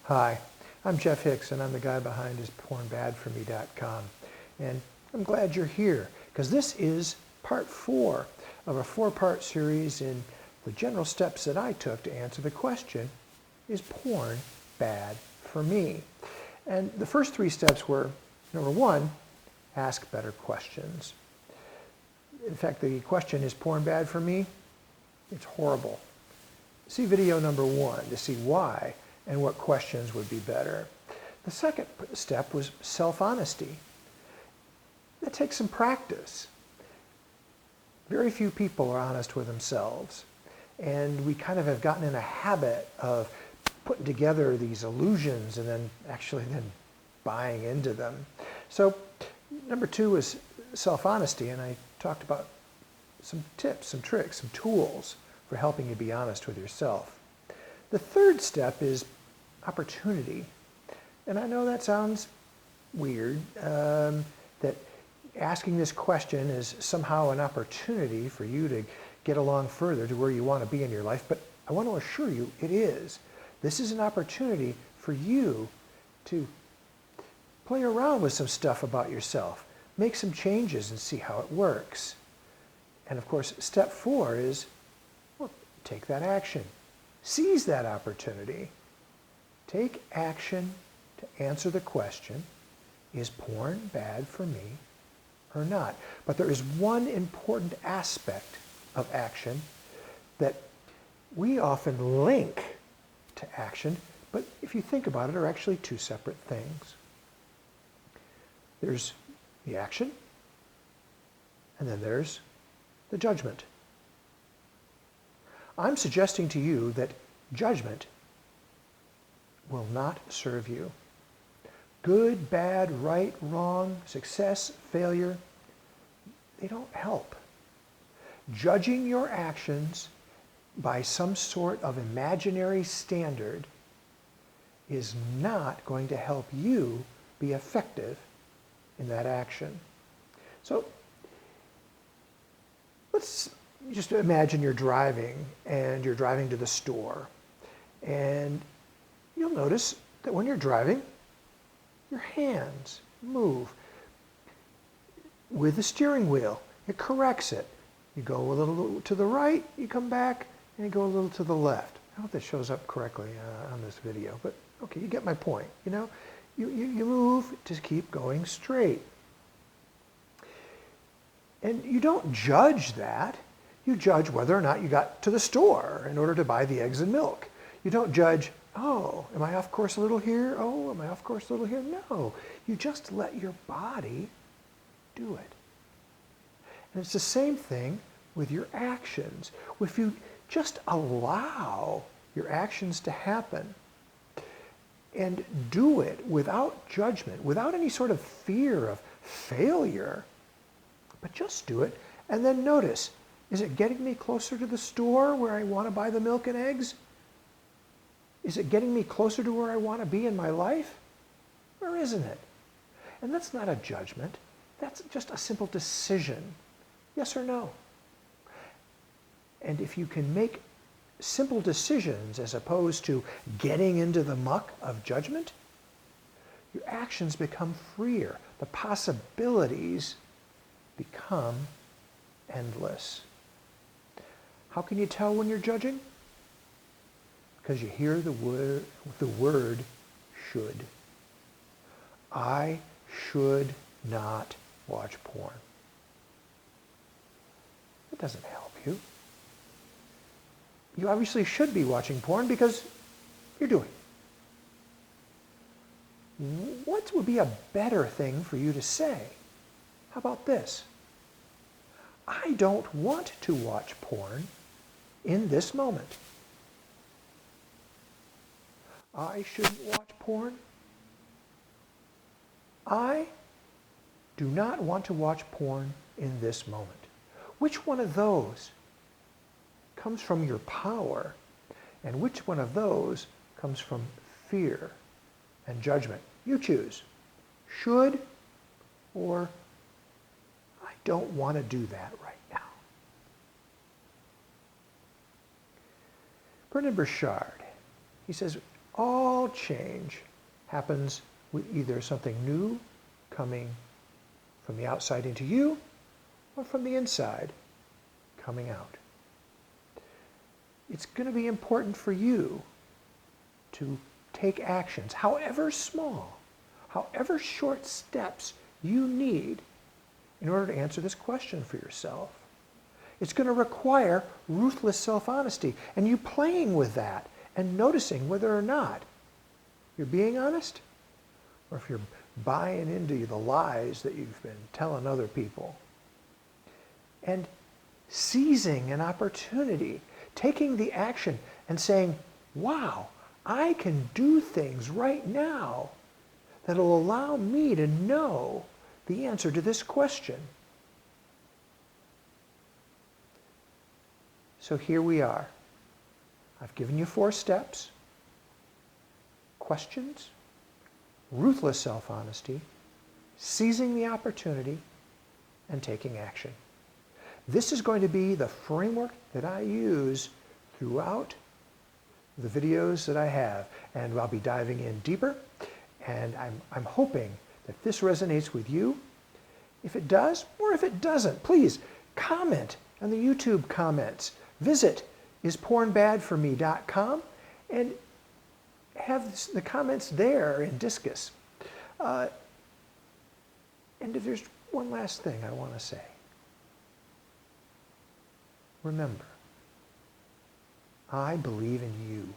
Hi, I'm Jeff Hicks, and I'm the guy behind ispornbadforme.com. And I'm glad you're here, because this is part 4 of a 4-part series in the general steps that I took to answer the question, is porn bad for me? And the first 3 steps were, number 1, ask better questions. In fact, the question, is porn bad for me? It's horrible. See video number 1 to see why and what questions would be better. The second step was self-honesty. That takes some practice. Very few people are honest with themselves, and we kind of have gotten in a habit of putting together these illusions and then buying into them. So number 2 is self-honesty, and I talked about some tips, some tricks, some tools for helping you be honest with yourself. The third step is opportunity. And I know that sounds weird, that asking this question is somehow an opportunity for you to get along further to where you want to be in your life, but I want to assure you it is. This is an opportunity for you to play around with some stuff about yourself, make some changes and see how it works. And of course, step 4 is, well, take that action. Seize that opportunity. Take action to answer the question, is porn bad for me or not? But there is one important aspect of action that we often link to action, but if you think about it, are actually 2 separate things. There's the action, and then there's the judgment. I'm suggesting to you that judgment will not serve you. Good, bad, right, wrong, success, failure, they don't help. Judging your actions by some sort of imaginary standard is not going to help you be effective in that action. So let's just imagine you're driving, and you're driving to the store, and you'll notice that when you're driving, your hands move with the steering wheel. It corrects it. You go a little to the right, you come back, and you go a little to the left. I hope that shows up correctly on this video, but okay, you get my point. You know, you move to keep going straight. And you don't judge that. You judge whether or not you got to the store in order to buy the eggs and milk. You don't judge, oh, am I off course a little here? Oh, am I off course a little here? No, you just let your body do it. And it's the same thing with your actions. If you just allow your actions to happen and do it without judgment, without any sort of fear of failure, but just do it, and then notice, is it getting me closer to the store where I want to buy the milk and eggs? Is it getting me closer to where I want to be in my life? Or isn't it? And that's not a judgment. That's just a simple decision. Yes or no? And if you can make simple decisions as opposed to getting into the muck of judgment, your actions become freer. The possibilities become endless. How can you tell when you're judging? Because you hear the word should. I should not watch porn. It doesn't help you. You obviously should be watching porn because you're doing it. What would be a better thing for you to say? How about this? I don't want to watch porn in this moment. I shouldn't watch porn. I do not want to watch porn in this moment. Which one of those comes from your power, and which one of those comes from fear and judgment? You choose. Should or I don't want to do that right now. Bernard Burchard, he says, all change happens with either something new coming from the outside into you or from the inside coming out. It's going to be important for you to take actions, however small, however short steps you need in order to answer this question for yourself. It's going to require ruthless self-honesty and you playing with that and noticing whether or not you're being honest or if you're buying into the lies that you've been telling other people. And seizing an opportunity, taking the action and saying, wow, I can do things right now that'll allow me to know the answer to this question. So here we are. I've given you 4 steps: questions, ruthless self-honesty, seizing the opportunity, and taking action. This is going to be the framework that I use throughout the videos that I have, and I'll be diving in deeper, and I'm hoping that this resonates with you. If it does, or if it doesn't, please comment on the YouTube comments. Visit ispornbadforme.com and have the comments there in discus. And if there's one last thing I want to say. Remember, I believe in you.